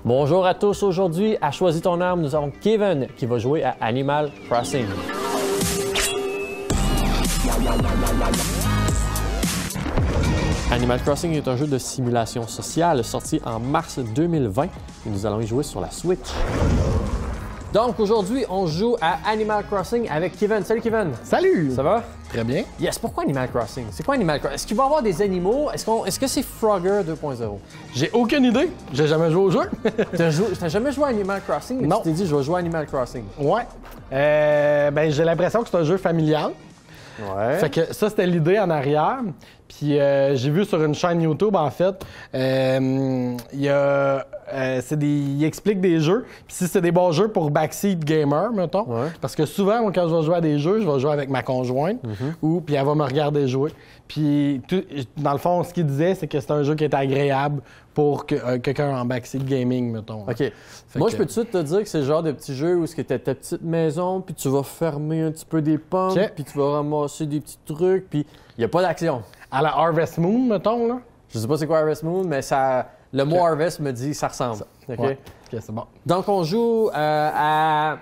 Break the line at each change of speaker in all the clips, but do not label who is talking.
Bonjour à tous, aujourd'hui à Choisis ton arme, nous avons Kevin qui va jouer à Animal Crossing. Animal Crossing est un jeu de simulation sociale sorti en mars 2020 et nous allons y jouer sur la Switch. Donc aujourd'hui, on joue à Animal Crossing avec Kevin. Salut Kevin!
Salut!
Ça va?
Très bien.
Yes, pourquoi Animal Crossing? C'est quoi Animal Crossing? Est-ce qu'il va y avoir des animaux? Est-ce que c'est Frogger 2.0?
J'ai aucune idée. J'ai jamais joué au jeu.
T'as jamais joué à Animal Crossing? Mais
Non.
tu t'es dit, je vais jouer à Animal Crossing.
Ouais. Ben, j'ai l'impression que c'est un jeu familial.
Ouais.
Fait que ça, c'était l'idée en arrière. Puis j'ai vu sur une chaîne YouTube, en fait, il explique des jeux. Puis si c'est des bons jeux pour backseat gamer, mettons.
Ouais.
Parce que souvent, moi, quand je vais jouer à des jeux, je vais jouer avec ma conjointe. Puis elle va me regarder jouer. Puis dans le fond, ce qu'il disait, c'est que c'est un jeu qui est agréable pour quelqu'un en backseat gaming, mettons.
OK. Moi, je peux tout de suite te dire que c'est le genre de petit jeu où tu as ta petite maison, puis tu vas fermer un petit peu des pommes,
OK.
puis tu vas ramasser des petits trucs, puis il n'y a pas d'action.
À la Harvest Moon, mettons, là.
Je sais pas c'est quoi Harvest Moon, mais le mot Harvest me dit ça ressemble. OK?
Ouais. OK, c'est bon.
Donc, on joue à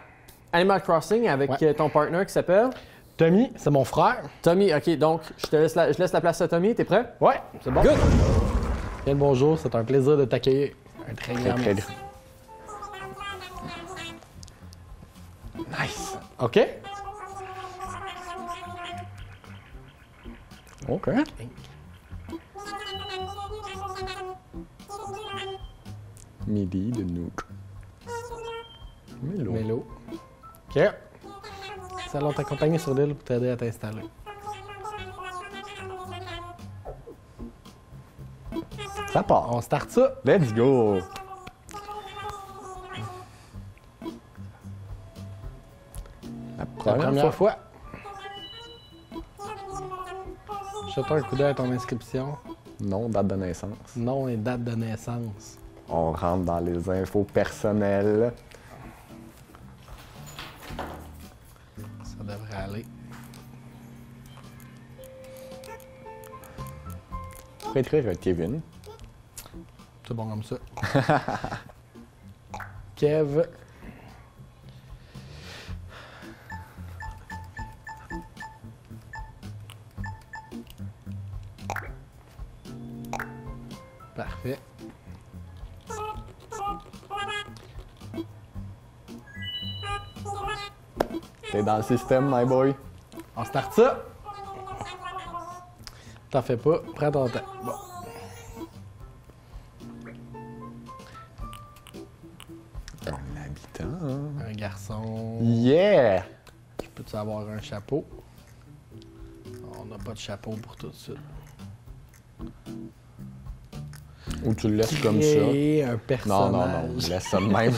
Animal Crossing avec ton partner qui s'appelle
Tommy, c'est mon frère.
Tommy. OK, donc je laisse la place à Tommy. T'es prêt?
Ouais, c'est bon.
Good!
Bien le bonjour, c'est un plaisir de t'accueillir. Un très grand merci. Nice. OK?
OK. Midi de Nook. Mélo.
Mélo. OK. Ça allons t'accompagner sur l'île pour t'aider à t'installer.
Ça part.
On start ça.
Let's go. La
La
première
première
fois.
fois. Jette un coup d'œil à ton inscription.
Non, date de naissance.
Nom et date de naissance.
On rentre dans les infos personnelles.
Ça devrait aller.
Je pourrais écrire Kevin.
C'est bon comme ça. Kev. Parfait.
T'es dans le système, my boy.
On start ça. T'en fais pas. Prends ton temps. Bon.
Un habitant.
Un garçon.
Yeah!
Peux-tu avoir un chapeau? On n'a pas de chapeau pour tout de suite.
Ou tu le laisses comme ça.
Créer un personnage.
Non. Laisse ça de même.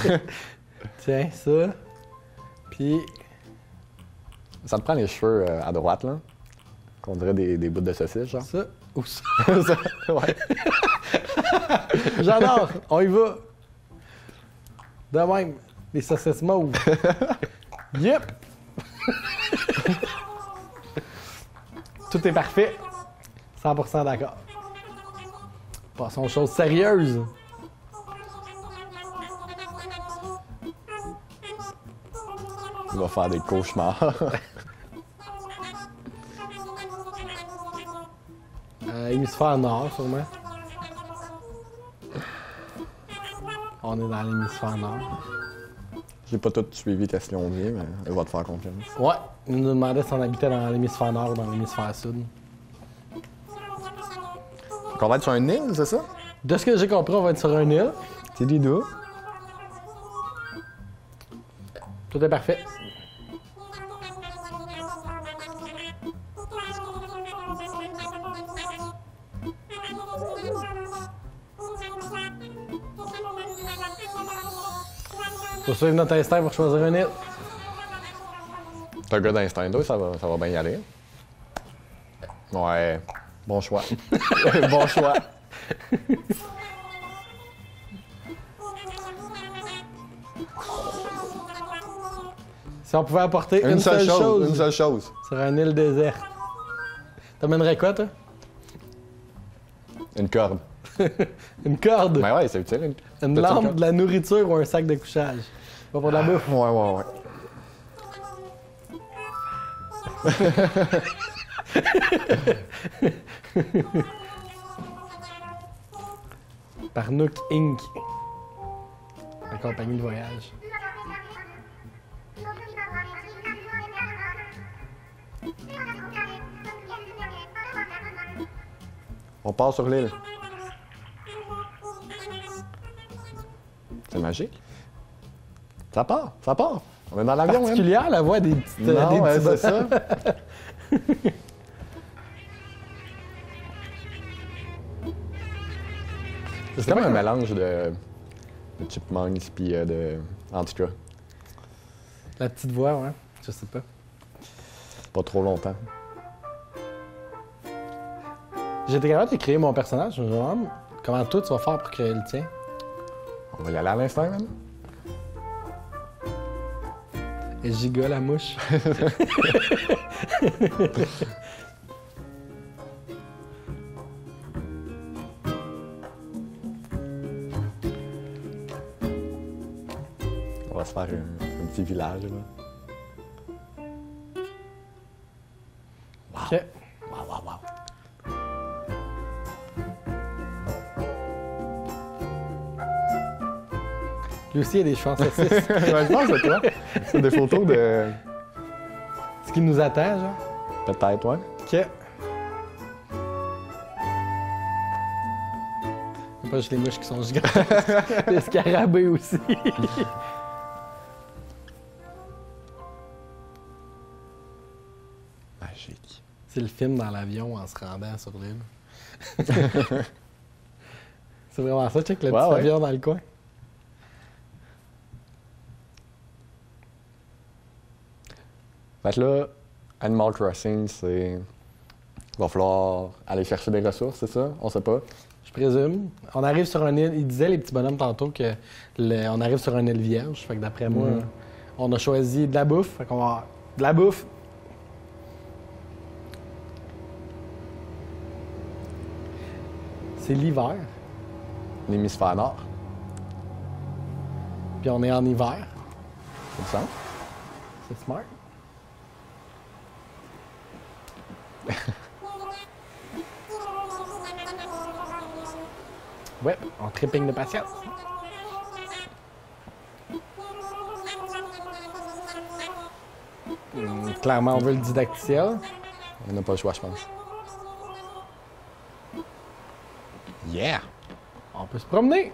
Tiens, ça. Puis,
Ça te prend les cheveux à droite, là. Qu'on dirait des bouts de saucisse, genre.
ça ou ça.
Ouais.
J'adore. On y va. De même. Les saucisses mauves. Yep. Tout est parfait. 100% d'accord. Passons aux choses sérieuses.
Tu vas faire des cauchemars.
Hémisphère nord, sûrement. On est dans l'hémisphère nord.
J'ai pas tout suivi question de vie, mais elle va te faire confiance.
Ouais. Il nous demandait si on habitait dans l'hémisphère nord ou dans l'hémisphère sud.
On va être sur une île, c'est ça?
De ce que j'ai compris, on va être sur une île.
C'est du dos.
Tout est parfait. Pour suivre notre instinct pour choisir une île.
T'es un gars d'instinct, toi, ça va bien y aller. Ouais. Bon choix. Bon choix.
Si on pouvait apporter une seule chose
Une seule chose.
sur une île déserte, t'amènerais quoi, toi?
Une corde.
Une corde.
Ben ouais, c'est utile.
Une
T'as-tu
lampe,
le
de la nourriture ou un sac de couchage? Pas pour de la bouffe.
Ouais.
Par Nook Inc. La compagnie de voyage.
On part sur l'île. C'est magique. Ça part. On est dans l'avion, même.
Particulière, la voix des petites...
Non,
des
ouais,
petits
c'est ça. C'est comme un mélange de Chipmunks puis de... En tout cas,
La petite voix, ouais. Je sais pas.
pas trop longtemps.
J'étais capable de créer mon personnage. Je me demande comment toi tu vas faire pour créer le tien.
On va y aller à l'instant, même.
Et Giga la mouche.
On va se faire un petit village, là.
OK.
Wow.
Lui aussi, il y a des cheveux en saucisse.
Ouais, je pense que toi, c'est des photos de...
Ce qui nous attend, genre.
Peut-être, ouais.
OK. Pas juste les mouches qui sont gigantes. Les scarabées aussi.
Magique.
C'est le film dans l'avion en se rendant sur l'île. C'est vraiment ça, check le
Ouais,
petit
ouais.
avion dans le coin.
Fait que là, Animal Crossing, c'est... Il va falloir aller chercher des ressources, c'est ça? On sait pas.
Je présume. On arrive sur un île. Ils disaient, les petits bonhommes, tantôt, que on arrive sur une île vierge. Fait que d'après moi, on a choisi de la bouffe. Fait qu'on va avoir de la bouffe. C'est l'hiver.
L'hémisphère nord,
Puis on est en hiver.
c'est ça?
C'est smart. Ouais, on tripping de patience. Clairement, on veut le didacticiel.
On n'a pas le choix, je pense. Yeah!
On peut se promener.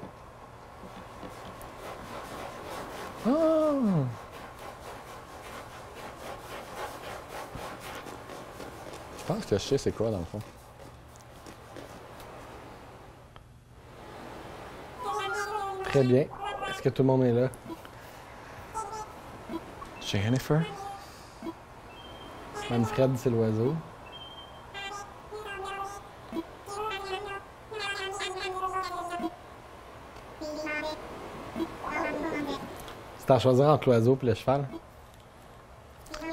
Ah! Je pense que je sais c'est quoi, dans le fond.
Très bien. Est-ce que tout le monde est là?
Jennifer?
Manfred, c'est l'oiseau. C'est à choisir entre l'oiseau et le cheval.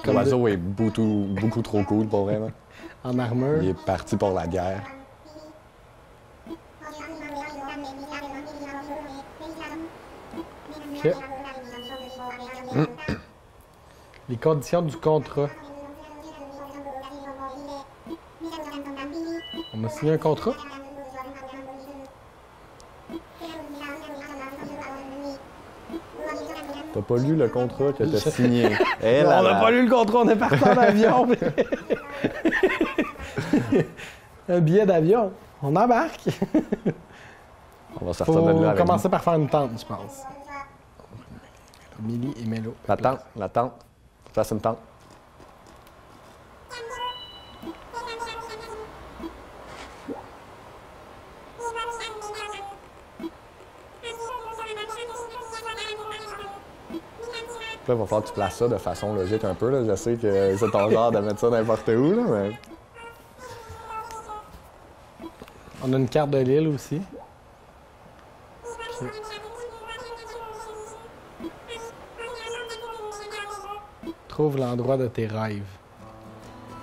L'oiseau est beaucoup trop cool, pour vrai, là.
En armure.
Il est parti pour la guerre.
OK. Les conditions du contrat. On a signé un contrat?
T'as pas lu le contrat que t'as signé. Eh
On
là
n'a
là.
pas lu le contrat, on est parti en avion. Un billet d'avion. On embarque.
On va sortir de
Faut
là avec
commencer par faire une tente, je pense. Millie et Mélo.
la tente. Faut faire une tente. Là, il va falloir que tu places ça de façon logique un peu. Là. Je sais que c'est ton genre de mettre ça n'importe où, là, mais...
On a une carte de l'île aussi. Trouve l'endroit de tes rêves.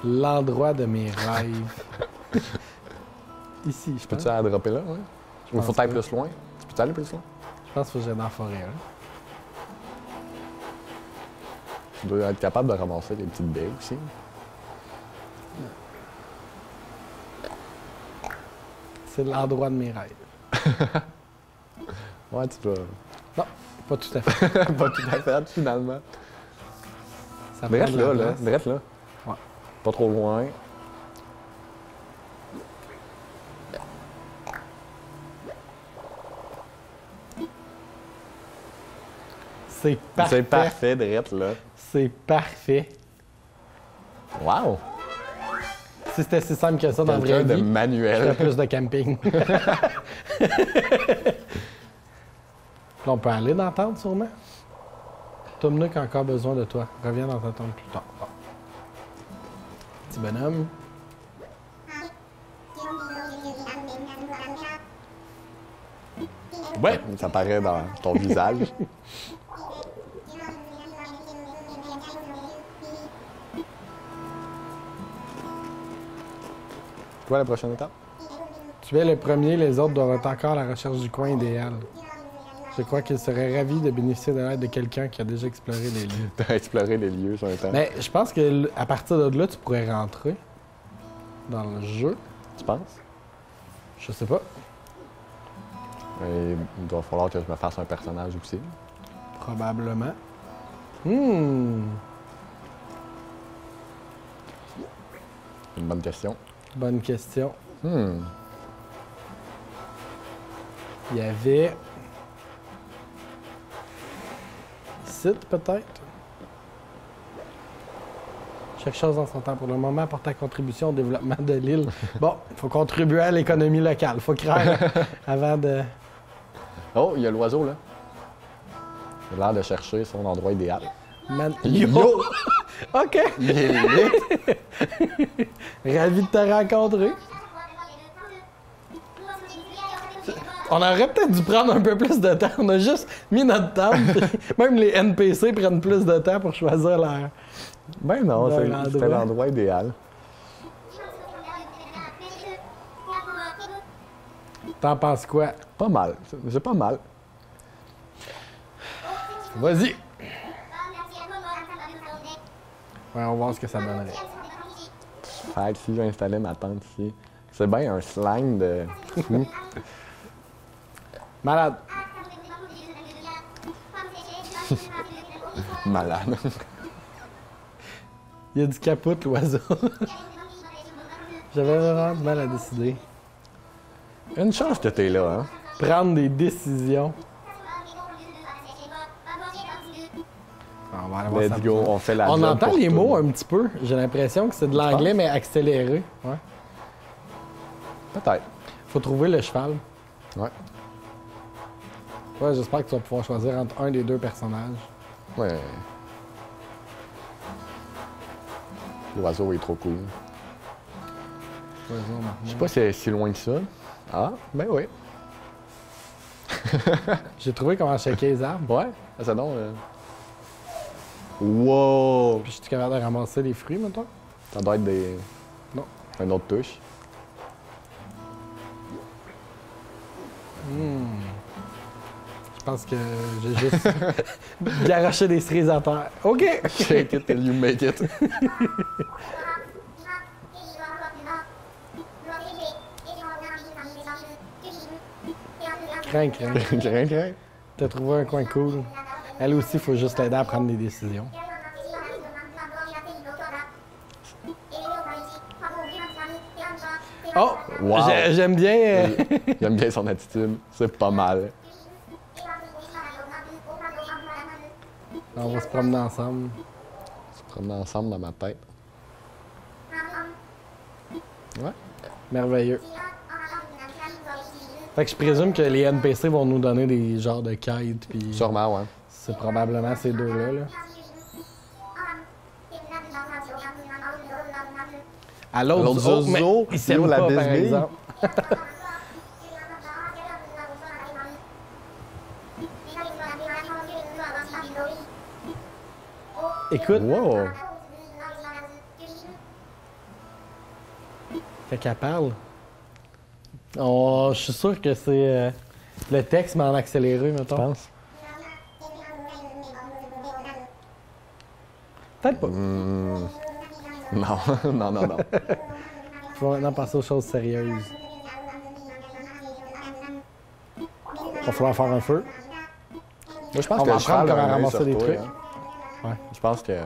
L'endroit de mes rêves. Ici, je pense.
Peux-tu la dropper là, ouais? Ou faut
pense
aller
pas.
plus loin? Tu peux aller plus loin?
pense que j'aille dans la forêt. Hein.
Tu dois être capable de ramasser les petites baies aussi.
C'est l'endroit de mes rêves.
Ouais, tu dois.
Non, pas tout à fait.
Pas tout à fait, finalement.
Ça
Drette
prend de la
là, là.
place.
Drette là.
Ouais.
Pas trop loin.
C'est parfait.
C'est parfait, drette là.
C'est parfait.
Wow!
Si c'était si simple que ça dans la
Quelqu'un
vraie
de
vie, je ferais
manuel.
plus de camping. Là, on peut aller dans la tente, sûrement. Tom Nook a encore besoin de toi. Reviens dans ta tente plus tard. Bon. Petit bonhomme.
Ouais! Ça paraît dans ton visage. Quoi la prochaine étape?
Tu es le premier, les autres doivent être encore à la recherche du coin idéal. Je crois qu'il serait ravi de bénéficier de l'aide de quelqu'un qui a déjà exploré les lieux.
T'as exploré les lieux sur un temps.
Mais je pense que à partir de là, tu pourrais rentrer dans le jeu.
Tu penses?
Je sais pas.
Et il doit falloir que je me fasse un personnage aussi.
Probablement.
Une bonne question.
Bonne question.
Hmm.
Il y avait... Site, peut-être? Chaque chose dans son temps. Pour le moment, apporte ta contribution au développement de l'île. Bon, il faut contribuer à l'économie locale. Il faut craindre avant de...
Oh, il y a l'oiseau là. Il a l'air de chercher son endroit idéal.
Yo! OK!
Il est lit.
Ravi de te rencontrer. On aurait peut-être dû prendre un peu plus de temps. On a juste mis notre temps. Même les NPC prennent plus de temps pour choisir leur...
Ben non, c'était l'endroit idéal.
T'en penses quoi?
Pas mal. C'est pas mal.
Vas-y! Ouais, on va voir ce que ça donnerait.
Fait que si j'installais ma tente ici, c'est bien un slang de fou.
Malade.
Malade.
Il y a du capote, l'oiseau. J'avais vraiment du mal à décider.
Une chance que t'es là, hein?
Prendre des décisions. On va aller voir
Let's
ça.
go, on fait la
On
job
entend
pour
les
tout.
mots un petit peu. J'ai l'impression que c'est de l'anglais, mais accéléré. Ouais.
Peut-être.
Faut trouver le cheval.
Ouais.
Ouais, j'espère que tu vas pouvoir choisir entre un des deux personnages.
Ouais. L'oiseau est trop cool.
Oiseau, maintenant.
Je sais pas si c'est si loin que ça. Ah, ben oui.
J'ai trouvé comment checker les arbres.
Ouais, c'est donc. Wow!
Puis je suis capable de ramasser les fruits, maintenant.
Ça doit être des.
Non.
Une autre touche.
Je pense que j'ai juste garoché des cerises à terre. OK!
Shake it till you make it.
Crains, crains.
Crin.
T'as trouvé un coin cool. Elle aussi, il faut juste l'aider à prendre des décisions. Oh!
Wow.
J'aime bien.
J'aime bien son attitude. C'est pas mal.
On va se promener ensemble.
On se promène ensemble dans ma tête. Ouais.
Merveilleux. Fait que je présume que les NPC vont nous donner des genres de quêtes, puis
Sûrement, ouais.
c'est probablement ces deux-là. Là. À l'autre zoo, mais ils s'aiment
la
pas, par
bisbille.
exemple. Écoute,
Wow!
fait qu'elle parle. Oh, je suis sûr que c'est Le texte, mais en accéléré,
Je
mettons.
pense.
Peut-être pas.
Non, non, non, non.
Je vais maintenant passer aux choses sérieuses. Il va falloir faire un feu.
Moi, je pense
On
que
va
le cheval
apprendre
a
comment
un œil
ramasser
sur
des
toi,
trucs.
hein.
Ouais.
Je pense que...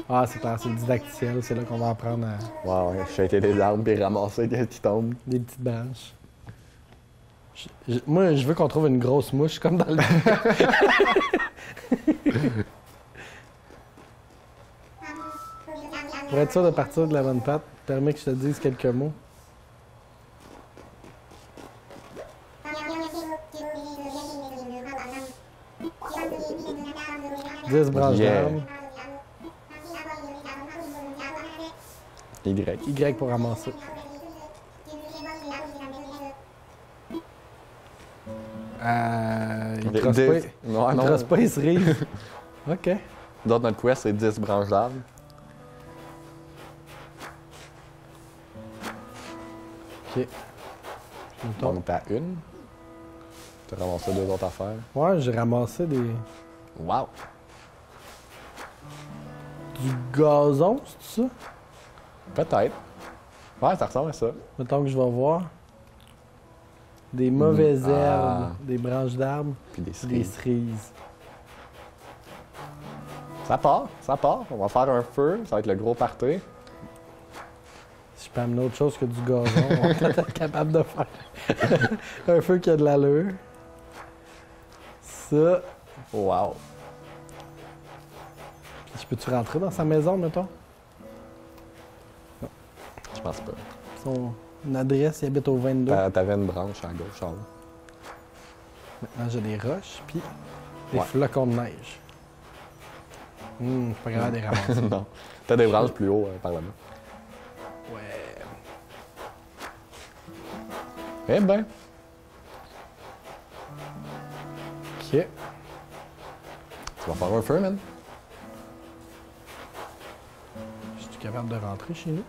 Ah, c'est clair, c'est le didacticiel. C'est là qu'on va apprendre
Ouais, ouais, jeter des arbres et ramasser qu'est-ce qui tombe.
des petites branches. Moi, je veux qu'on trouve une grosse mouche, comme dans le... Pour être sûr de partir de la bonne patte, permets que je te dise quelques mots. « 10 branches
Yeah.
d'arbre.
Y.
Y pour ramasser. Il trosse pas.
Ouais,
Il
non.
trosse pas, il se rit. OK.
D'autres, notre quest, c'est 10 branches d'arbres.
OK.
On est à une. Tu as ramassé 2 autres affaires.
Ouais, j'ai ramassé du
Wow!
gazon, c'est ça?
Peut-être. Ouais, ça ressemble à ça.
Mettons que je vais voir. Des mauvaises
Ah.
herbes, des branches d'arbres,
Puis des
des
cerises.
cerises.
Ça part, ça part. On va faire un feu. Ça va être le gros party.
Si je peux amener autre chose que du gazon, on va peut-être être capable de faire un feu qui a de l'allure. Ça.
Wow!
Je peux-tu rentrer dans sa maison, mettons?
Je pense pas.
Son adresse, il habite au 22.
T'avais une branche à gauche, en haut.
Maintenant, j'ai des roches, puis des
Ouais.
flocons de neige. Je suis pas grave de les ramasser.
Non. T'as des branches plus haut par là-bas.
Ouais.
Eh ben,
OK.
tu vas faire un feu, man.
Je suis capable de rentrer chez nous?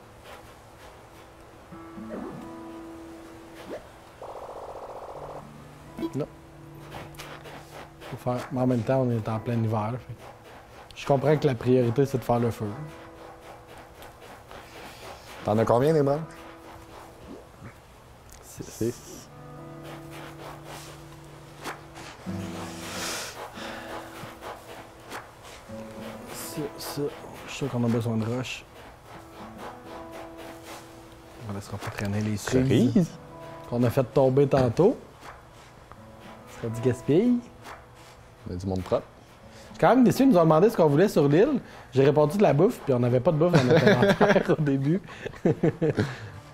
Non. Faut faire... Mais en même temps, on est en plein hiver. Fait que je comprends que la priorité, c'est de faire le feu.
T'en as combien, des branches?
6.
6.
Ça. Je suis sûr qu'on a besoin de roches. On ne laissera pas traîner les cerises
Cerise?
qu'on a fait tomber tantôt. Ce sera du gaspille.
On a du monde propre.
Je suis quand même déçu, ils nous ont demandé ce qu'on voulait sur l'île. J'ai répondu de la bouffe, puis on n'avait pas de bouffe dans notre inventaire au début.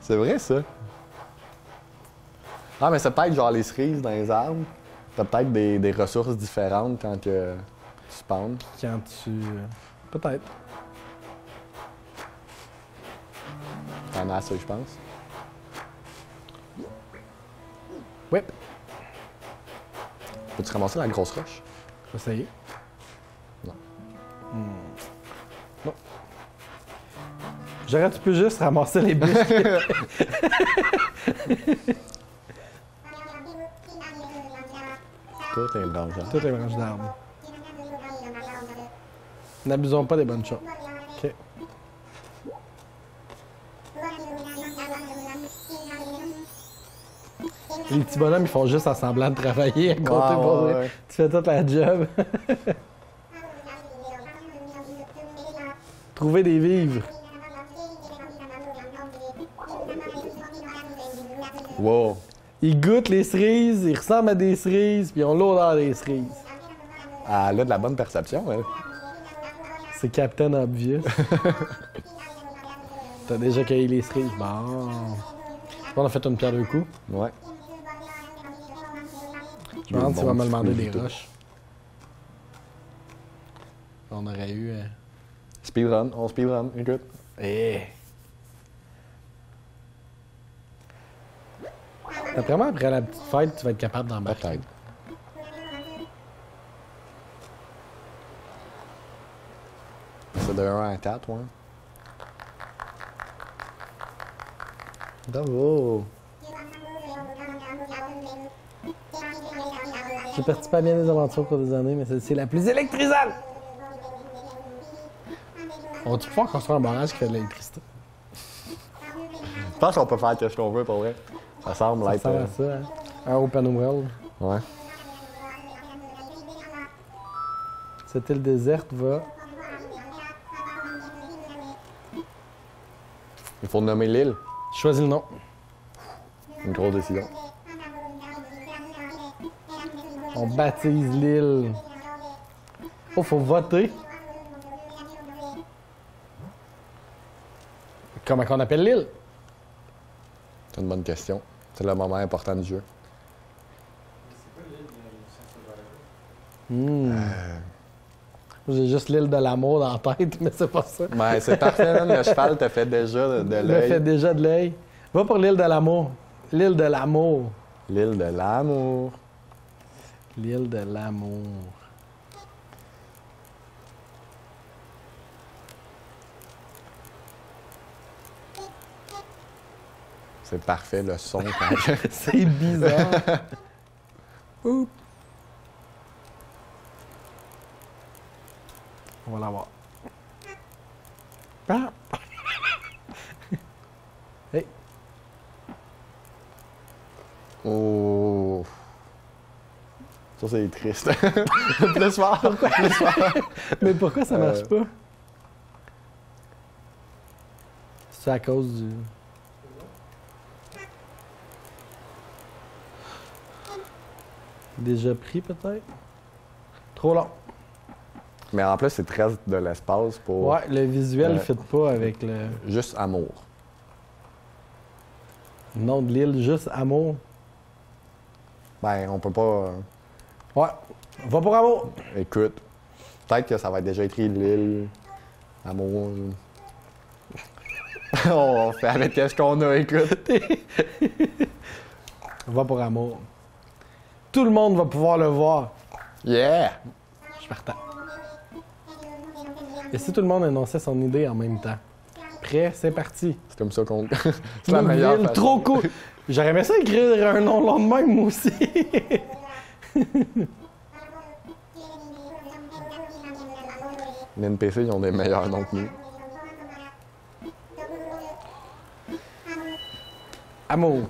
C'est vrai, ça. Ah, mais c'est peut-être genre les cerises dans les arbres. T'as peut-être des ressources différentes quand que tu spawns.
Quand tu... Peut-être.
T'en as assez, je pense.
Oui.
Peux-tu ramasser la grosse roche?
Je vais essayer.
Non.
Non. J'aurais, tu peux juste ramasser les bûches.
Toutes les branches d'arbres.
Toutes les branches d'arbres. N'abusons pas des bonnes choses. OK. Les petits bonhommes, ils font juste en semblant de travailler à côté pour
ouais,
vrai.
ouais.
Tu fais toute la job. Trouver des vivres.
Wow!
Ils goûtent les cerises, ils ressemblent à des cerises, puis ils ont l'odeur des cerises.
Elle a de la bonne perception, elle.
C'est Captain Obvious. T'as déjà cueilli les cerises? Bon. On a fait une pierre deux coups.
Ouais.
Je me demande s'il va me demander des
roches.
roches. On aurait eu...
Speedrun, on speedrun, écoute.
Eh. D'après moi, après la petite fête, tu vas être capable d'embarquer.
Peut-être. C'est de 1 à 4, ouais.
Bravo! J'ai participé à bien des aventures pour des années, mais celle-ci est la plus électrisante! On va-tu pouvoir construire un barrage qui fait de l'électricité?
Je pense qu'on peut faire ce qu'on veut, pour vrai. Ça semble
Ça
être...
ressemble à ça, hein? Un open world.
Ouais.
Cette île déserte va...
Il faut nommer l'île.
Choisis le nom.
Une grosse décision.
On baptise l'île. Oh, faut voter. Comment qu'on appelle l'île?
C'est une bonne question. C'est le moment important du jeu.
J'ai juste l'île de l'amour dans la tête, mais c'est pas ça.
Ben, c'est parfait, man. Le cheval te fait déjà de
Le
l'œil.
fait déjà de l'œil. Va pour l'île de l'amour. L'île de l'amour.
L'île de l'amour.
L'île de l'amour.
C'est parfait, le son. Quand...
C'est bizarre. Oups. On va l'avoir. Ah! Hey.
Oh. Ça, c'est triste. Plus fort. Plus fort.
Mais pourquoi ça marche pas? C'est à cause du... Déjà pris, peut-être? Trop long.
Mais en plus, c'est très de l'espace pour
Ouais, le visuel ne fit pas avec le
juste amour.
nom de l'île, juste amour.
Ben, on peut pas...
Ouais, va pour amour.
Écoute, peut-être que ça va être déjà écrit l'île, amour. On fait avec ce qu'on a, écoute.
Va pour amour. Tout le monde va pouvoir le voir.
Yeah!
Je suis partant. Et si tout le monde énonçait son idée en même temps? Prêt, c'est parti.
C'est comme ça qu'on... c'est la meilleure
Ville,
façon.
trop cool. J'aurais aimé ça écrire un nom long de même, moi aussi.
Les NPC, ils ont des meilleurs noms que nous.
Amour.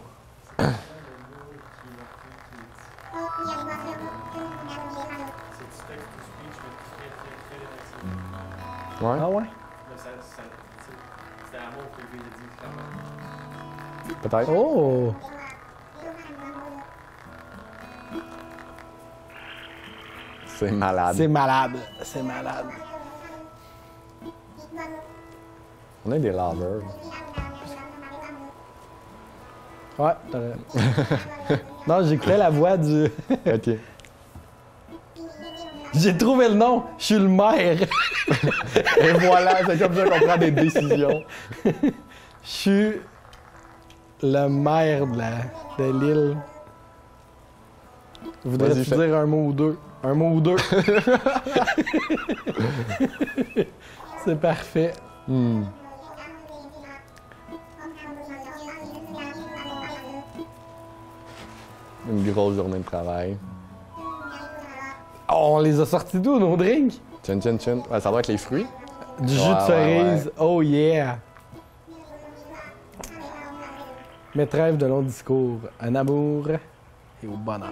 Ouais?
Ah ouais?
C'était amour que lui a dit.
Peut-être.
Oh!
C'est malade.
C'est malade. C'est malade.
On est des laveurs.
Ouais, t'as raison. Non, j'écoutais la voix du...
OK.
J'ai trouvé le nom. Je suis le maire.
Et voilà, c'est comme ça qu'on prend des décisions.
Je suis le maire de l'île. Voudrais-tu
Vas-y, fais.
dire un mot ou deux? Un mot ou deux? C'est parfait.
Une grosse journée de travail.
Oh, on les a sortis d'où, nos drinks?
Chin, chin, chin. Ouais, ça doit être les fruits.
Du jus de
Ouais,
cerise.
ouais.
Oh yeah! Mes rêves de long discours. Un amour et au bonheur.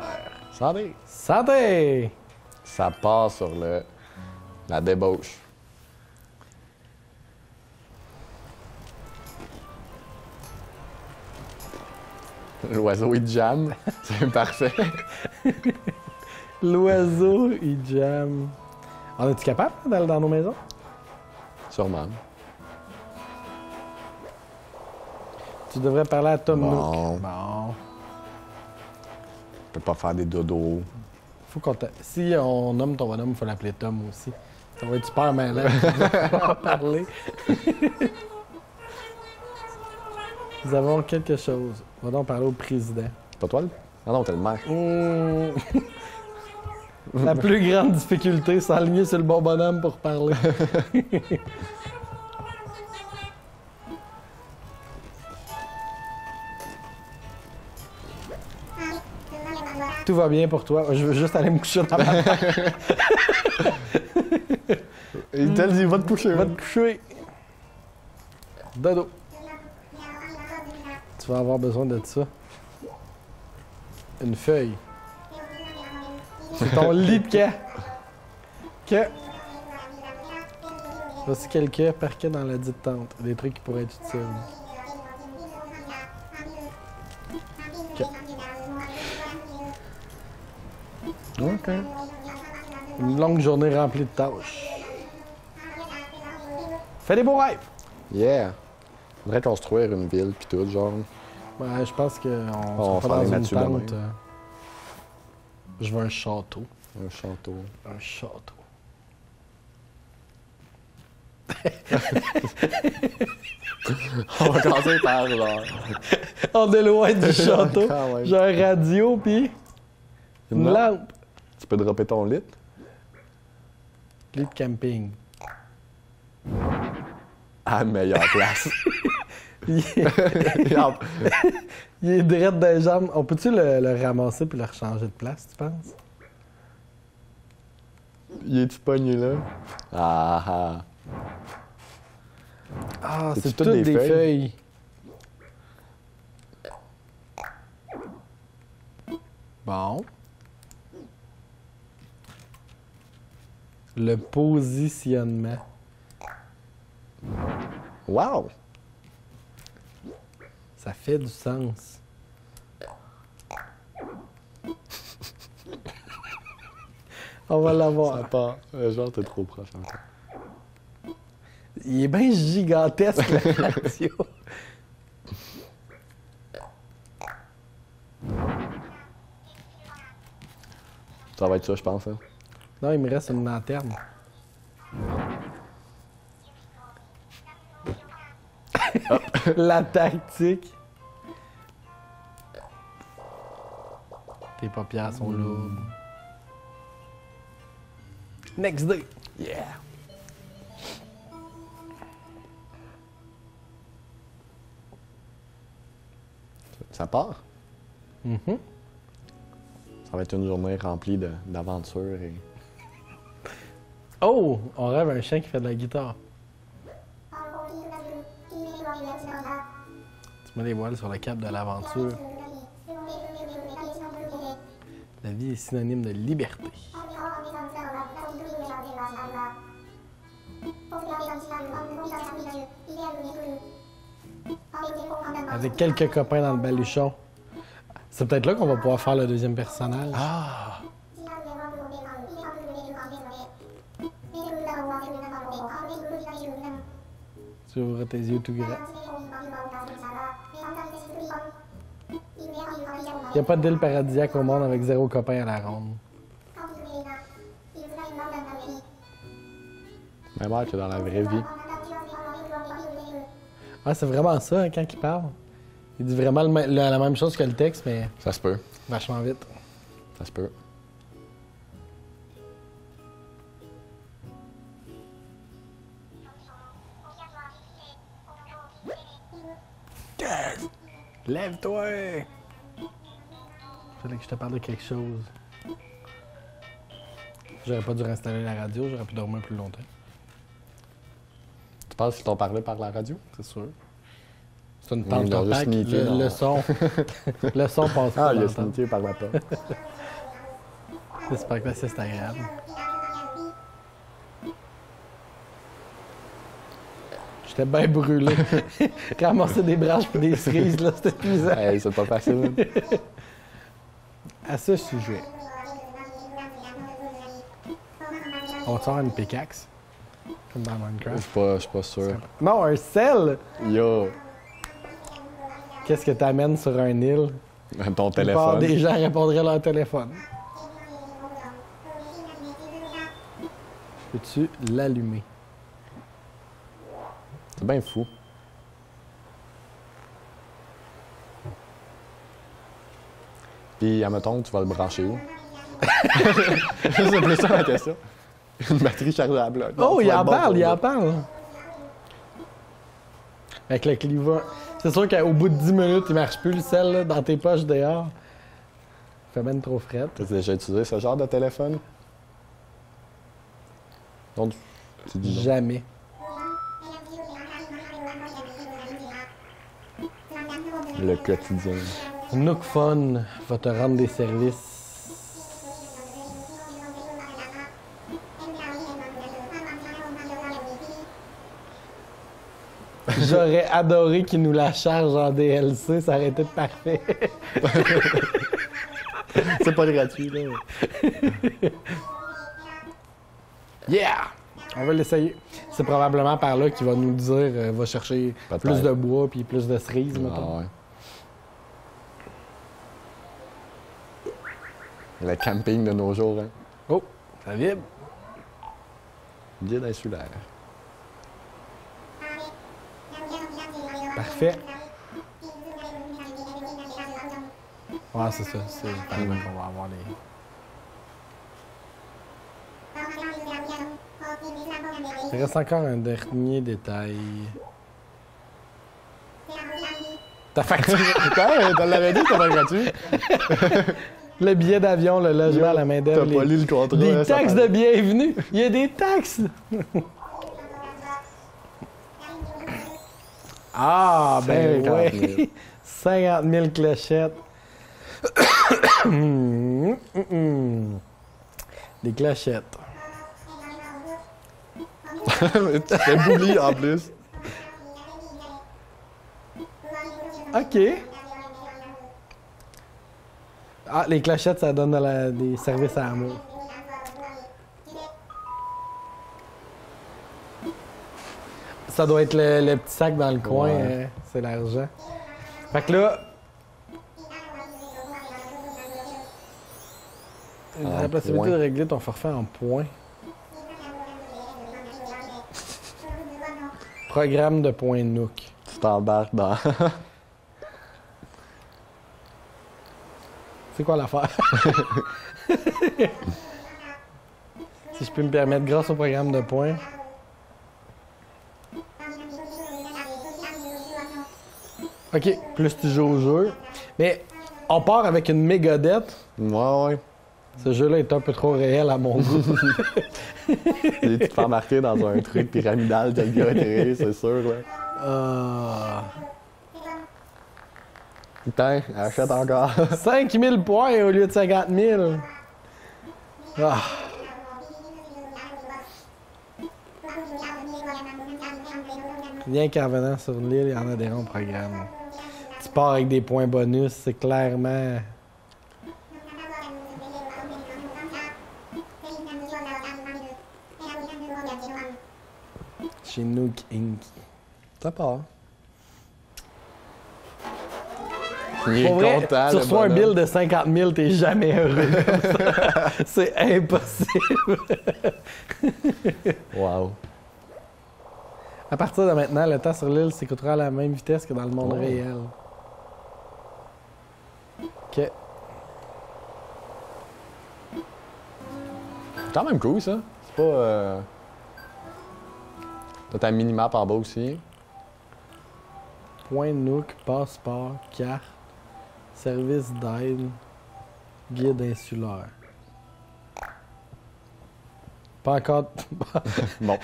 Santé!
Santé!
Ça part sur la débauche. L'oiseau, il jam. C'est parfait.
L'oiseau, il jam. On est-tu capable dans nos maisons?
Sûrement.
Tu devrais parler à Tom
Bon.
Nook. Bon.
On peut pas faire des dodos.
Faut qu'on si on nomme ton bonhomme, il faut l'appeler Tom aussi. Ça va être super malin. On va parler. Nous avons quelque chose. On va donc parler au président.
C'est pas toi, le... Ah non, t'es le maire.
La plus grande difficulté, s'aligner sur le bon bonhomme pour parler. Tout va bien pour toi. Je veux juste aller me coucher dans ma
Il t'a dit, va te coucher.
Va te coucher. Dodo. Tu vas avoir besoin de ça. Une feuille. C'est ton lit de camp. Voici quelques parquets dans la dite tente. Des trucs qui pourraient être utiles. OK. Une longue journée remplie de tâches. Fais des beaux rêves!
Yeah. Faudrait construire une ville pis tout, genre.
Ouais, je pense qu'on
On
se
va
dans
aller
une
là-dessus demain.
tente. Je veux un château.
Un château.
Un château.
On va commencer par genre.
On est loin du château.
Quand même.
J'ai un radio pis une
Non.
lampe.
Tu peux dropper ton lit?
Lit de camping.
À la meilleure place.
Il
Regarde.
il est direct dans les jambes. On peut-tu le ramasser puis le rechanger de place, tu penses?
Il est-tu pogné là? Ah ah.
Ah,
C'est-tu
c'est
toutes
toutes
des
des
feuilles?
feuilles. Bon. Le positionnement.
Wow!
Ça fait du sens. On va
Ça
l'avoir.
part. Genre, t'es trop proche encore.
Il est bien gigantesque, le radio.
Ça va être ça, je pense. Hein.
Non, il me reste une lanterne. La tactique. Tes paupières sont lourdes. Next day.
Yeah! Ça part?
Mhm.
Ça va être une journée remplie d'aventures et.
Oh! On rêve un chien qui fait de la guitare. Tu mets les voiles sur le cap de l'aventure. La vie est synonyme de liberté. Avec quelques copains dans le baluchon. C'est peut-être là qu'on va pouvoir faire le deuxième personnage.
Ah!
Tu ouvres tes yeux tout grands. Il n'y a pas d'île paradisiaque au monde avec 0 copain à la ronde.
Même que dans la vraie vie.
Ah, c'est vraiment ça, hein, quand il parle. Il dit vraiment la même chose que le texte, mais
Ça se peut.
vachement vite.
Ça se peut.
Lève-toi! Fallait que je te parle de quelque chose. J'aurais pas dû réinstaller la radio, j'aurais pu dormir plus longtemps.
Tu penses qu'ils t'ont parlé par la radio?
C'est sûr. C'est une tente
Ils l'ont juste
compact,
sneaké dans-
le son. Le son passe pas
Ah, il
dans
a
la tente.
sneaké par la porte.
J'espère que c'est agréable. J'étais bien brûlé. Ramasser des branches et des cerises, là, c'était épuisant.
Hey, c'est pas facile.
À ça, je suis joué. On va te faire une pickaxe. Comme dans
Je
Minecraft.
suis pas sûr.
Non, un sel!
Yo!
Qu'est-ce que t'amènes sur un île?
Ton
La plupart
téléphone.
des gens répondraient à leur téléphone. Peux-tu l'allumer?
C'est bien fou. Puis, admettons, tu vas le brancher où? C'est plus ça ma question. Une batterie chargeable. Là.
Oh,
Tu
il
vas
en
être bon
parle,
pour
il
ça.
en parle. Avec le climat. C'est sûr qu'au bout de 10 minutes, il marche plus le sel là, dans tes poches dehors. fait même trop fret.
T'as déjà utilisé ce genre de téléphone? Non, tu dis non.
Jamais.
Le quotidien.
Nook Phone va te rendre des services. J'aurais adoré qu'ils nous la chargent en DLC, ça aurait été parfait.
C'est pas gratuit, là.
Yeah! On va l'essayer. C'est probablement par là qu'il va nous dire va chercher
Peut-être.
plus de bois puis plus de cerises,
Ah
mettons.
ouais. Le camping de nos jours, hein.
Oh, ça vibre.
Guide insulaire.
Parfait. Ouais, c'est ça. C'est par là qu'on va avoir les... Il reste encore un dernier détail. Ta facture.
Putain, t'en l'avais dit, c'était pas gratuit.
Le billet d'avion, le logement, la main d'œuvre.
T'as pas lu le contrat.
Des
hein, ça
taxes de
paraît.
bienvenue. Il y a des taxes. Ah, ben
50 000.
oui. 50 000 clochettes. Des clochettes.
C'est bouli en plus.
OK. Ah, les clochettes, ça donne des services à amour. Ça doit être le petit sac dans le coin,
Ouais.
c'est l'argent. Fait que là,
En
la possibilité
point.
de régler ton forfait en points. Programme de points Nook.
Tu t'embarques dans.
C'est quoi l'affaire? Si je peux me permettre, grâce au programme de points. OK, plus tu joues au jeu. Mais on part avec une méga dette.
Ouais.
Ce jeu-là est un peu trop réel à mon goût.
Et tu te fais embarquer dans un truc pyramidal de gars atterré, c'est sûr, là. Putain, achète encore.
5 000 points au lieu de 50 000. Ah. Rien qu'en venant sur l'île, il y en a des ronds programmes. Tu pars avec des points bonus, c'est clairement... Chez Nook Inc.
Ça part.
Pour vrai, tu reçois un bill de 50 000, t'es jamais heureux comme ça. C'est impossible.
Wow.
À partir de maintenant, le temps sur l'île s'écoutera à la même vitesse que dans le monde
Oh.
réel. OK.
C'est quand même cool, ça. C'est pas. T'as ta minimap en bas aussi.
Point Nook, passeport, carte, service d'aide, guide insulaire. Pas encore...
Bon.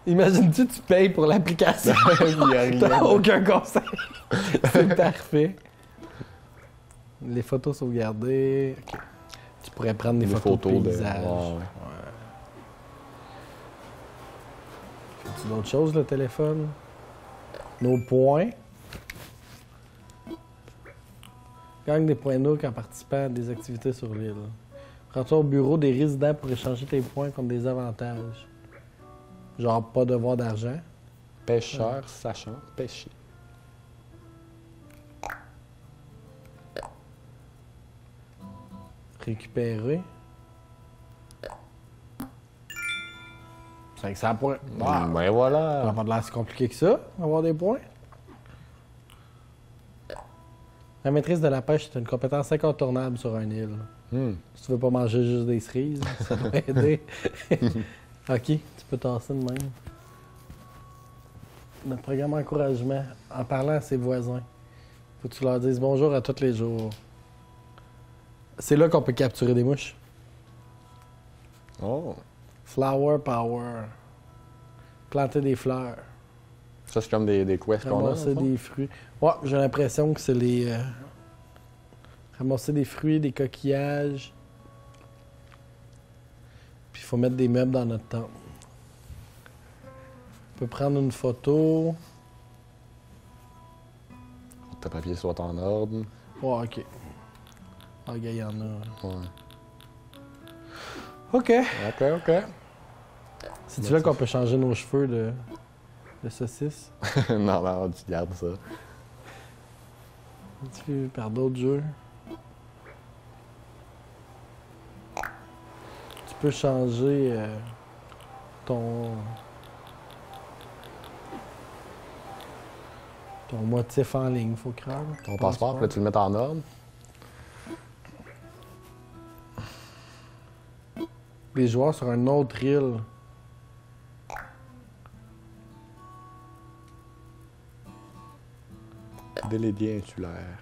Imagine-tu, tu payes pour l'application.
Il y a rien.
T'as aucun conseil. C'est parfait. Les photos sauvegardées. OK. Tu pourrais prendre des
Des
photos, de
de.
paysage.
Ouais.
Fais-tu d'autres choses, le téléphone? Nos points. Gagne des points Nook en participant à des activités sur l'île. Rends-toi au bureau des résidents pour échanger tes points contre des avantages. Genre pas devoir d'argent.
Pêcheur sachant pêcher.
Récupérer. 500 points. Wow.
Ben
Ça
voilà.
n'a pas de l'air si compliqué que ça, avoir des points. La maîtrise de la pêche est une compétence incontournable sur une île. Si tu veux pas manger juste des cerises, ça doit aider. OK, tu peux tasser de même. Le programme encouragement, en parlant à ses voisins. Faut que tu leur dises bonjour à tous les jours. C'est là qu'on peut capturer des mouches.
Oh.
Flower power. Planter des fleurs.
Ça, c'est comme des quests qu'on a.
Ramasser des fruits. Ouais, j'ai l'impression que c'est les... ramasser des fruits, des coquillages. Puis il faut mettre des meubles dans notre temple. On peut prendre une photo.
Faut que tes papiers soient en ordre.
Ouais, ok. Ah, gars, il y en a.
Ouais.
Ok.
OK.
C'est-tu là qu'on peut changer nos cheveux de saucisse?
non, tu gardes ça.
Tu fais par d'autres jeux. Tu peux changer ton motif en ligne, faut croire.
Ton passeport, puis là, tu le mets en ordre.
Les joueurs sur un autre île.
Délégué insulaire.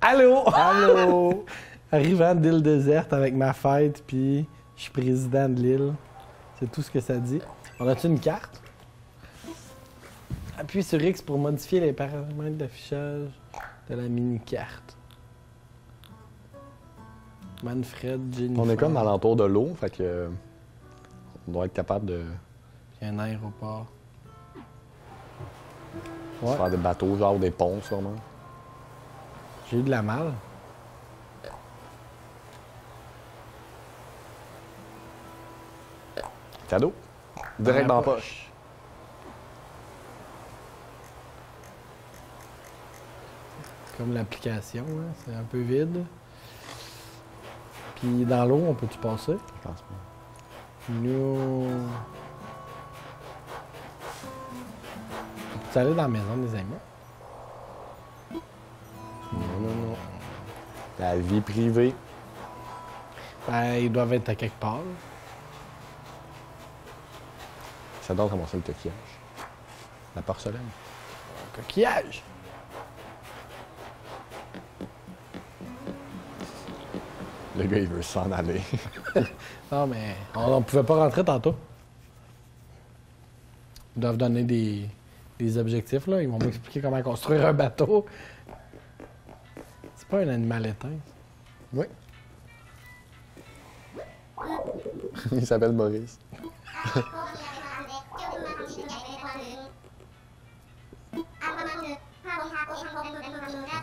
Allô?
Allô?
Arrivant d'île déserte avec ma fête, puis je suis président de l'île. C'est tout ce que ça dit. On a-tu une carte? Appuie sur X pour modifier les paramètres d'affichage de la mini-carte. Manfred, Jennifer.
On est comme à l'entour de l'eau, fait que on doit être capable de
Il y a un aéroport.
faire des bateaux, genre des ponts, sûrement.
J'ai eu de la malle.
Cadeau. Direct dans la poche.
Comme l'application, hein, c'est un peu vide. Puis dans l'eau, on peut-tu passer?
Je pense pas.
Nous. Peux-tu aller dans la maison des amis?
Non. La vie privée.
Ben, ils doivent être à quelque part.
Ça donne ramasser le coquillage. La porcelaine.
Coquillage!
Le gars, il veut s'en aller.
Non, mais on pouvait pas rentrer tantôt. Ils doivent donner des objectifs, là. Ils vont m'expliquer comment construire un bateau. C'est pas un animal éteint.
Oui. Il s'appelle Maurice.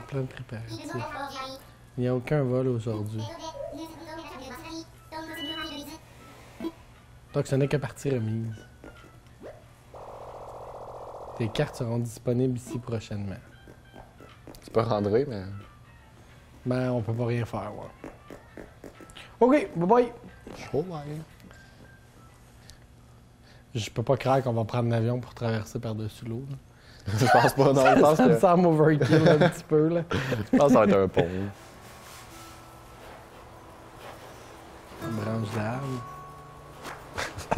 Plein de préparatifs. Il n'y a aucun vol aujourd'hui. Donc, ce n'est que partie remise. Tes cartes seront disponibles ici prochainement.
Tu peux rentrer, mais.
Ben, on peut pas rien faire, ouais. OK, bye-bye!
Chaud, ouais.
Je peux pas croire qu'on va prendre l'avion pour traverser par-dessus l'eau. là.
Je pense pas, non. Je pense
Ça me
que.
semble overkill un petit peu, là.
Je pense que ça va être un pont.
Une branche d'arbre.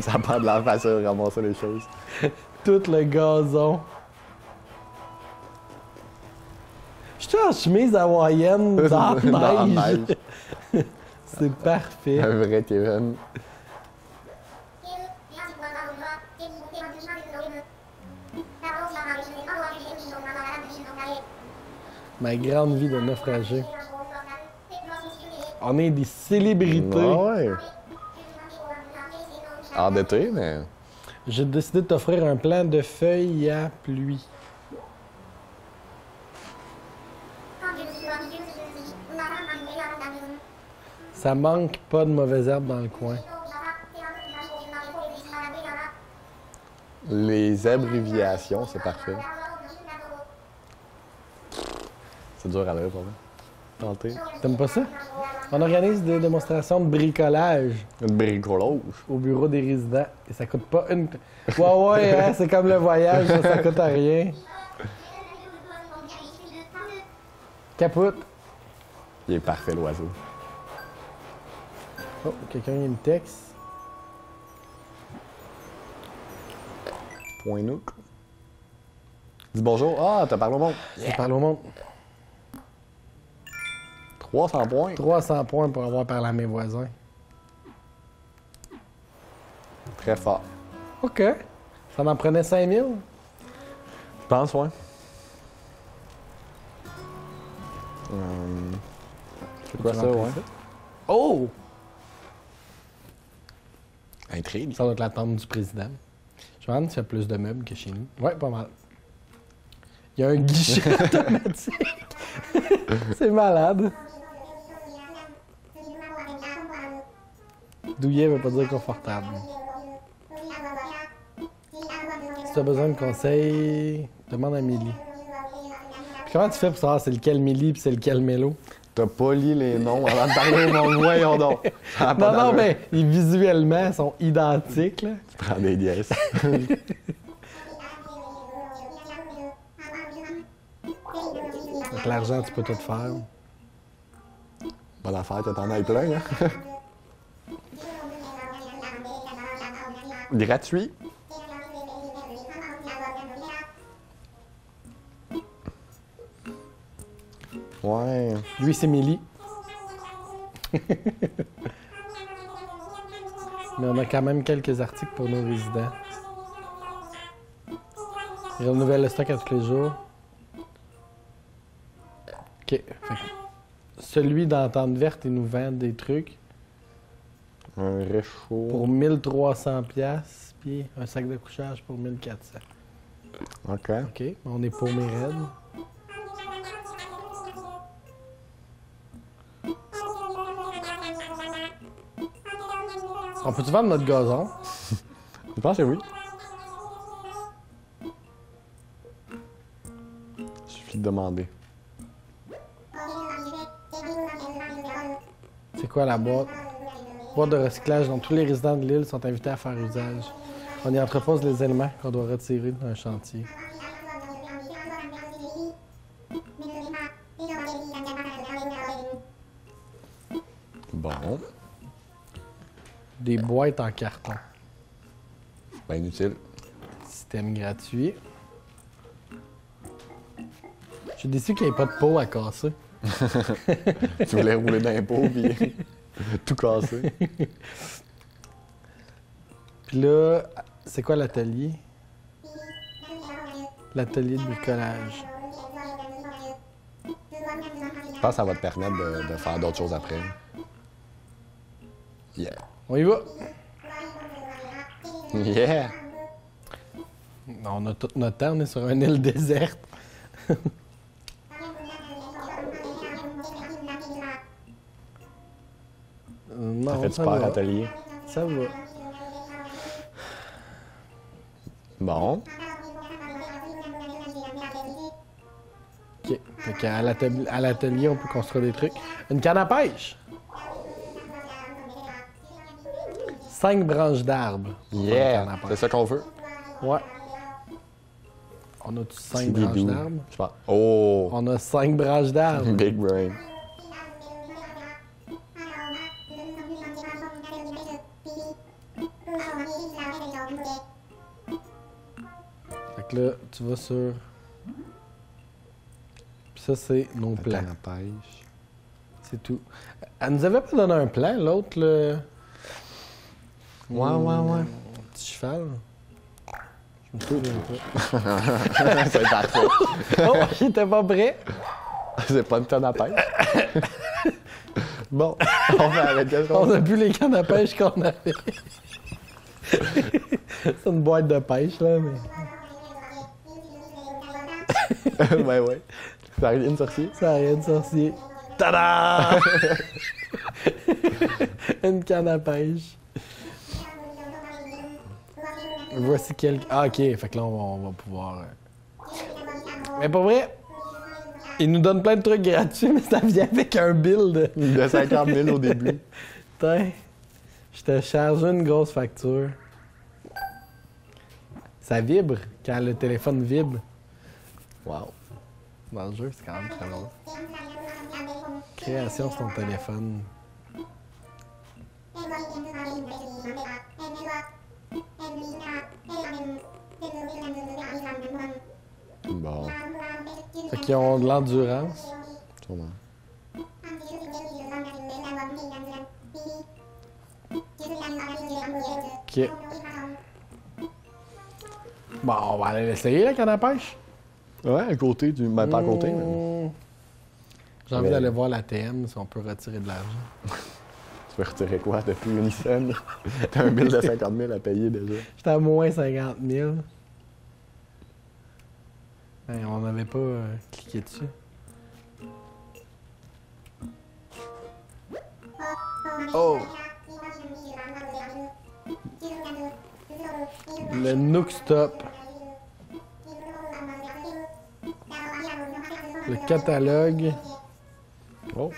Ça part de la facile de ramasser les choses.
Tout le gazon. Je suis en chemise hawaïenne dans la
Dans la
neige.
neige.
C'est parfait.
Un vrai Kevin.
Ma grande vie de naufragé. On est des célébrités.
Ouais. Endetté, mais.
J'ai décidé de t'offrir un plan de feuilles à pluie. Ça manque pas de mauvaises herbes dans le coin.
Les abréviations, c'est parfait. C'est dur à lire, pour moi. Tenter.
T'aimes pas ça? On organise des démonstrations de bricolage
Une bricolage.
au bureau des résidents. Et ça coûte pas une... Ouais, hein, c'est comme le voyage, ça coûte à rien. Capote.
Il est parfait, l'oiseau.
Oh, quelqu'un a une texte.
Point Nook. Dis bonjour. Ah, t'as parlé au monde.
Je parle au monde.
300 points.
300 points pour avoir parlé à mes voisins.
Très fort.
OK. Ça en prenait 5000?
Je pense, ouais. C'est quoi ça, ouais?
Oh!
Intrigue.
Ça doit être la tente du président. Je me demande s'il y a plus de meubles que chez nous. Ouais, pas mal. Il y a un guichet automatique. C'est malade. Douillet veut pas dire confortable. Si tu as besoin de conseils, demande à Millie. Puis comment tu fais pour savoir c'est lequel Millie et c'est lequel Mélo?
T'as pas lu les noms avant de parler au monde. Voyons donc. Ça a pas
Non, non,
d'allure.
mais visuellement, ils sont identiques. Là.
Tu prends des dièses.
Avec l'argent, tu peux tout faire.
Bonne affaire que t'en ailles plein, hein? Gratuit. Ouais.
Lui, c'est Millie. Mais on a quand même quelques articles pour nos résidents. Il renouvelle le stock à tous les jours. OK. Fait que celui dans la tente verte, il nous vend des trucs
Un réchaud.
pour 1300 pièces puis un sac de couchage pour 1400.
OK.
OK. On est paumé raide. On peut-tu vendre notre gazon?
Je pense que oui. Suffit de demander.
C'est quoi la boîte? Boîte de recyclage dont tous les résidents de l'île sont invités à faire usage. On y entrepose les éléments qu'on doit retirer d'un chantier.
Bon.
Des boîtes en carton.
Ben inutile.
Système gratuit. Je suis déçu qu'il n'y ait pas de pot à casser.
Tu voulais rouler d'impôts puis tout casser.
Puis là, c'est quoi l'atelier? L'atelier de bricolage.
Je pense que ça va te permettre de faire d'autres choses après. Yeah.
On y va!
Yeah!
On a tout notre temps, on est sur une île déserte.
Ça
Non,
fait super
va.
atelier.
Ça va.
Bon.
OK. Fait qu'à l'atelier, on peut construire des trucs. Une canne à pêche! 5 branches d'arbres.
Yeah! C'est ça qu'on veut.
Ouais. On a-tu 5
C'est des
branches
doux.
d'arbres?
Je pense. Oh!
On a 5 branches d'arbres.
Big brain.
Fait que là, tu vas sur... Puis ça, c'est nos plans.
Canne à pêche.
C'est tout. Elle nous avait pas donné un plan, l'autre, le...
Ouais.
Petit cheval. Je me souviens pas.
C'est parfait.
Oh, il était pas prêt.
C'est pas une canne à pêche. Bon, on va avec qu'est-ce qu'on
On a plus les cannes à pêche qu'on avait. C'est une boîte de pêche, là, mais...
ouais. Ça arrive une sorcier.
Ça a rien de sorcier. Tada! Une canne à pêche. Voici quelques... Ah, OK. Fait que là, on va pouvoir... Mais pour vrai, ils nous donnent plein de trucs gratuits, mais ça vient avec un bill
De 50 000 au début.
Putain, je te charge une grosse facture. Ça vibre quand le téléphone vibre.
Wow.
Dans le jeu, c'est quand même très long. Création sur ton téléphone. qui ont de l'endurance.
Sûrement.
OK. Bon, on va aller l'essayer, la canne à pêche.
Ouais, à côté du. Ben, pas à côté, mais.
J'ai envie
Mais-
d'aller voir la TM si on peut retirer de l'argent.
Tu veux retirer quoi depuis une scène? T'as un bill de 50 000 à payer déjà.
J'étais à moins 50 000. Ben, on n'avait pas cliqué dessus. Oh! Le Nook Stop. Le catalogue.
Oh!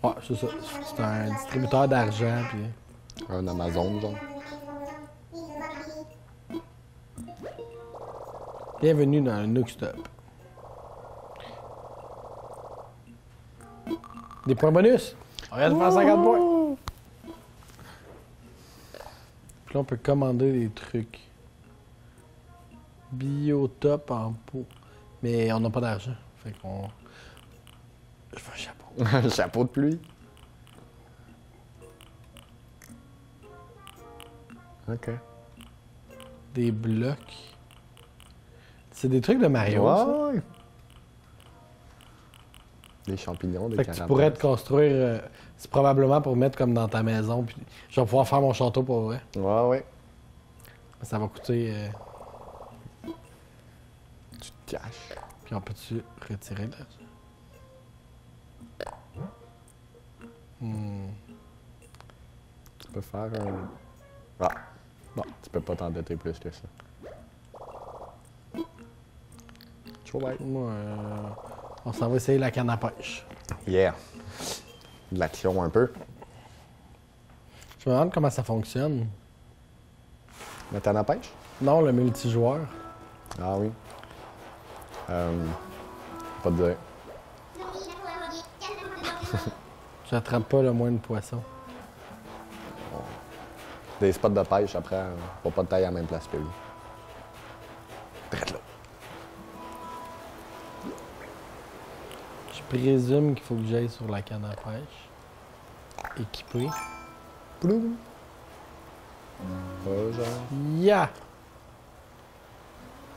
Ouais, c'est ça. C'est un distributeur d'argent. Puis...
Un Amazon, genre.
Bienvenue dans le Nook Stop. Des points bonus. On vient de faire 50 points. Puis là, on peut commander des trucs. Biotop en pot. Mais on n'a pas d'argent. Fait qu'on... Je veux un chapeau.
Un chapeau de pluie. OK.
Des blocs. C'est des trucs de Mario, ça.
Ouais. Des champignons, des
Fait que tu
carapaces.
pourrais te construire... c'est probablement pour mettre comme dans ta maison. Puis je vais pouvoir faire mon château pour vrai.
Ouais, ouais.
Ça va coûter...
Tu te caches.
Puis on peut-tu retirer de l'argent?
Tu peux faire un. Ah. Non, tu peux pas t'endetter plus que ça. Chaud, ouais.
Moi, on s'en va essayer la canne à pêche.
Yeah. De l'action un peu.
Je me demande comment ça fonctionne.
La canne à pêche?
Non, le multijoueur.
Ah oui. Pas te dire.
J'attrape pas le moins de poissons.
Des spots de pêche après, faut pas de taille à la même place que lui. Drette là.
Je présume qu'il faut que j'aille sur la canne à pêche. Équipé.
Ploum. Genre.
Ya!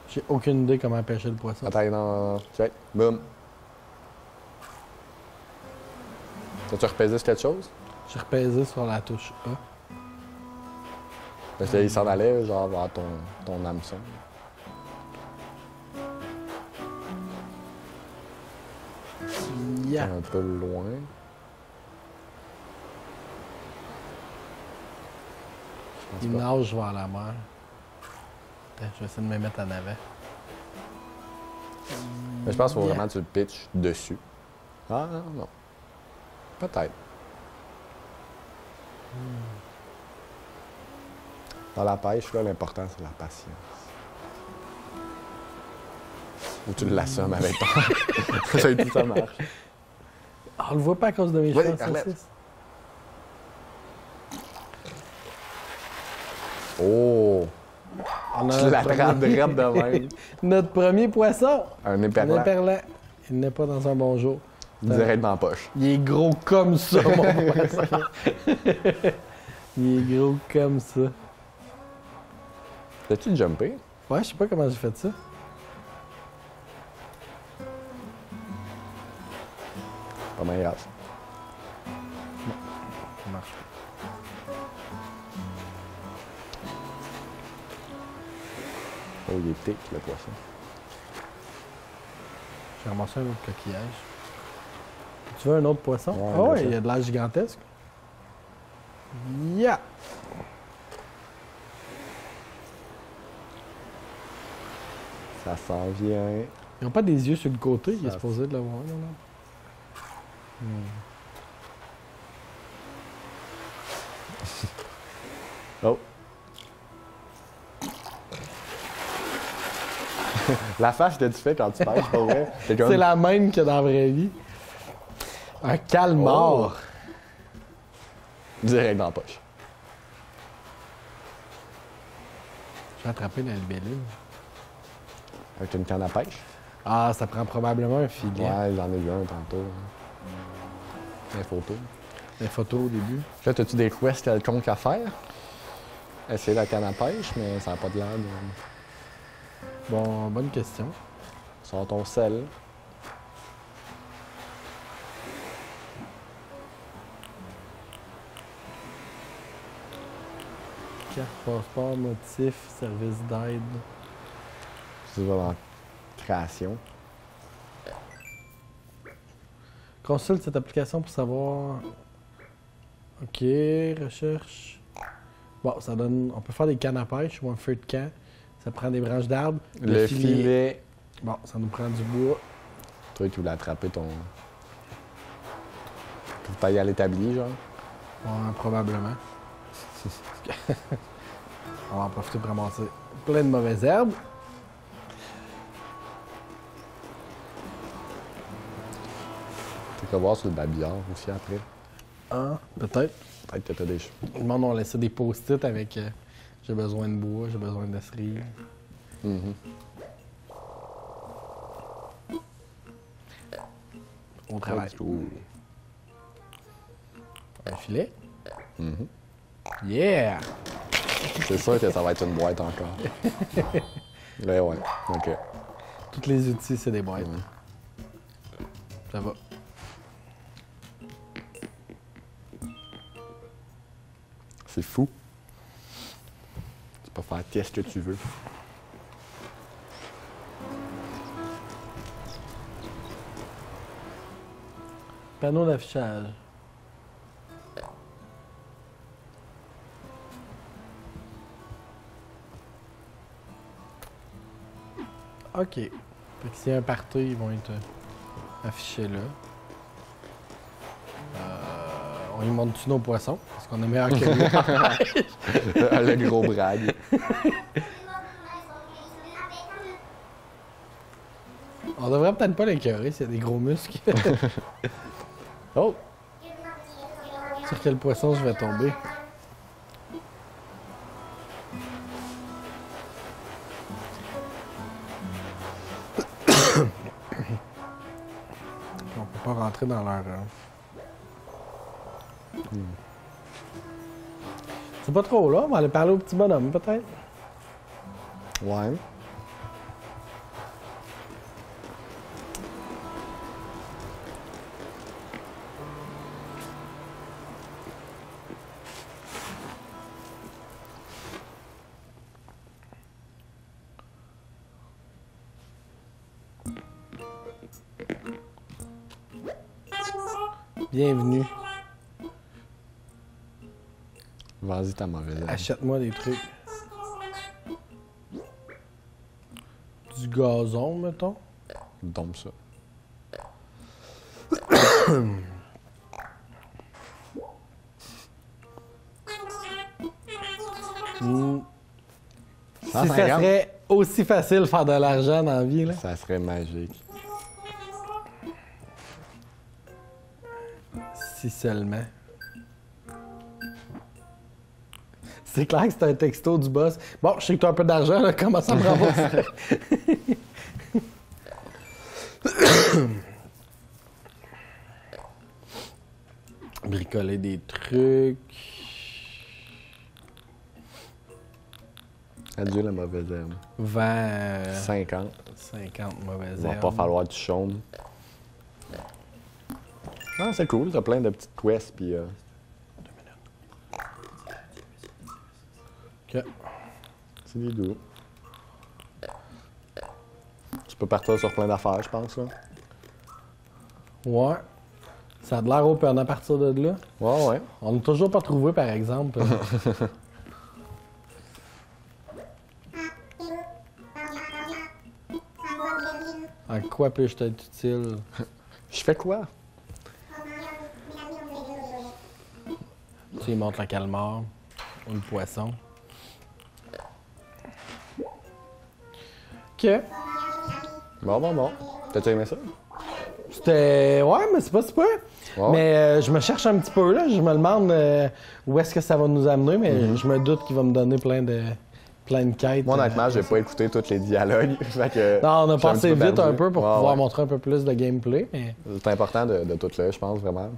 J'ai aucune idée comment pêcher le poisson.
Attends, non. Check. Boum. T'as-tu repaisé sur quelque chose?
J'ai repaisé sur la touche A.
Parce qu'il s'en allait, genre, vers ton hameçon.
Ya!
Un peu loin. Je
Il
pense pas.
nage vers la mer. Attends, je vais essayer de me mettre en avant.
Mais je pense qu'il faut
Yeah.
vraiment que tu le pitches dessus. Ah, non. Peut-être. Dans la pêche, là, l'important, c'est la patience. Ou tu l'assommes avec ton... ça marche.
Ah, on le voit pas à cause de mes
Oui,
cheveux en
arrête.
saucisse.
Oh!
On a
Tu l'attrapes
premier-
direct de même.
Notre premier poisson!
Un
Un
éperlant,
éperlant. Il n'est pas dans un bon jour.
direct dans la poche.
Il est gros comme ça, mon poisson. Il est gros comme ça.
T'as-tu jumpé?
Ouais, je sais pas comment j'ai fait ça.
Pas mal grave.
Ça marche.
Oh, il est tic, le poisson.
J'ai ramassé un autre coquillage. Tu veux un autre poisson?
Ouais,
Ah ouais,
bien
il y a de l'air gigantesque. Ya!
Ça s'en vient.
Ils n'ont pas des yeux sur le côté, il est
Ça-
supposé de l'avoir, là.
Oh! La face que tu fais quand tu pêches, pour vrai, c'est comme...
C'est la même que dans la vraie vie. Un calmar.
Direct dans la poche.
J'ai attrapé la libellule.
Avec une canne à pêche.
Ah, ça prend probablement un filet.
Ouais, j'en ai vu un tantôt. Les photos.
Les photos au début.
Là, as-tu des quests quelconques à faire? Essayer la canne à pêche, mais ça n'a pas de l'air de...
Bon, bonne question.
Sors ton sel.
Carte, passeport, motif, service d'aide.
Tu vas dans création.
Consulte cette application pour savoir. OK, recherche. Bon, ça donne. On peut faire des cannes à pêche ou un feu de camp. Ça prend des branches d'arbres.
Le filet.
Bon, ça nous prend du bois.
Toi, tu voulais attraper ton. Pour tailler à l'établi, genre.
Ouais, probablement. On va en profiter pour ramasser plein de mauvaises herbes.
Tu peux voir sur le babillard aussi après.
Ah, peut-être.
Peut-être que t'as des choses.
Le monde a laissé des post-it avec j'ai besoin de bois, j'ai besoin de cerise. On travaille. Un filet. Yeah!
C'est sûr que ça va être une boîte encore. Là, ouais. OK.
Tous les outils, c'est des boîtes. Ça va.
C'est fou. Tu peux faire qu'est-ce que tu veux.
Panneau d'affichage. OK. Fait que s'il y a un party, ils vont être affichés là. On y monte-tu nos poissons? Parce qu'on est meilleur que lui.
Le gros brag.
On devrait peut-être pas l'écœurer s'il y a des gros muscles. Oh! Sur quel poisson je vais tomber? On peut pas rentrer dans leur... C'est pas trop là, on va aller parler au petit bonhomme peut-être.
Ouais.
Bienvenue.
Vas-y, ta mauvaise herbe.
Achète-moi des trucs. Du gazon, mettons.
Dompe ça.
Si ça serait aussi facile de faire de l'argent dans la vie, là.
Ça serait magique.
Si seulement. C'est clair que c'est un texto du boss. Bon, je sais que tu as un peu d'argent, là. Comment ça me rembourse? Bricoler des trucs.
Adieu la mauvaise herbe.
50 mauvaises
Il va
herbes.
pas falloir du chaume. Ah, c'est cool, t'as plein de petites quests, puis...
OK.
C'est des doux. Tu peux partir sur plein d'affaires, je pense, là.
Ouais. Ça a de l'air open à partir de là.
Ouais, ouais.
On n'a toujours pas trouvé, par exemple. En quoi puis-je être utile?
Je fais quoi?
Tu sais, il montre le calmar ou le poisson. OK.
Bon. T'as-tu aimé ça?
C'était... Ouais, mais c'est pas super.
Ouais.
Mais je me cherche un petit peu, là. Je me demande où est-ce que ça va nous amener, mais je me doute qu'il va me donner plein de plein de quêtes.
Moi, honnêtement, j'ai pas écouté tous les dialogues. Fait que
Non, on a
je suis
passé
petit peu
vite un
perdu.
peu pour
Ouais,
pouvoir
ouais.
montrer un peu plus de gameplay. Mais...
C'est important de tout là, je pense, vraiment.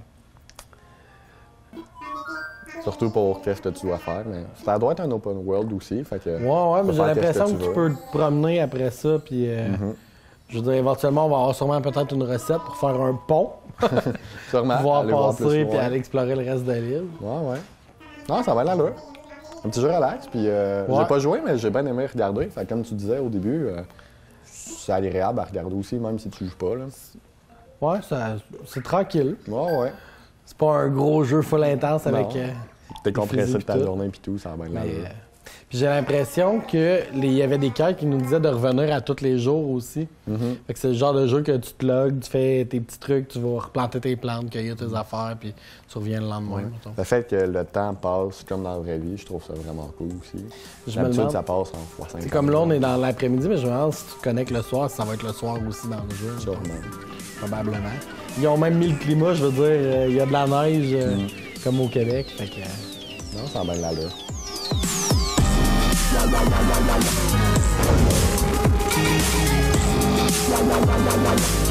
Surtout pour qu'est-ce que tu dois faire. Mais ça doit être un open world aussi. Fait que
Ouais, mais
tu
j'ai
peux faire
l'impression
qu'est-ce
que tu
veux.
peux te promener après ça. Puis, je veux dire, éventuellement, on va avoir sûrement peut-être une recette pour faire un pont,
Sûrement.
pouvoir
aller voir plus
passer
loin.
puis aller explorer le reste de l'île.
Ouais. Non, ça va aller là. Un petit jeu relax. Puis j'ai pas joué, mais j'ai bien aimé regarder. Fait que comme tu disais au début, c'est agréable à regarder aussi, même si tu joues pas. Là.
Ouais, c'est tranquille.
Ouais.
C'est pas un gros jeu full intense avec.
Non. T'es compressé
fusils
de ta
pis tout.
journée puis tout, ça va bien
Mais,
là.
puis j'ai l'impression qu'il y avait des quêtes qui nous disaient de revenir à tous les jours aussi. Fait que c'est le genre de jeu que tu te logs, tu fais tes petits trucs, tu vas replanter tes plantes, cueillir tes affaires, puis tu reviens le lendemain. mettons.
Le fait que le temps passe comme dans la vraie vie, je trouve ça vraiment cool aussi.
Je me
D'habitude,
demande-
ça passe en fois 5
C'est comme là, on est dans l'après-midi, mais je me demande si tu te connectes le soir, si ça va être le soir aussi dans le jeu.
Sûrement.
Probablement. Ils ont même mis le climat, je veux dire, il y a de la neige comme au Québec. Fait que,
Non, ça va bien là.
La la la la la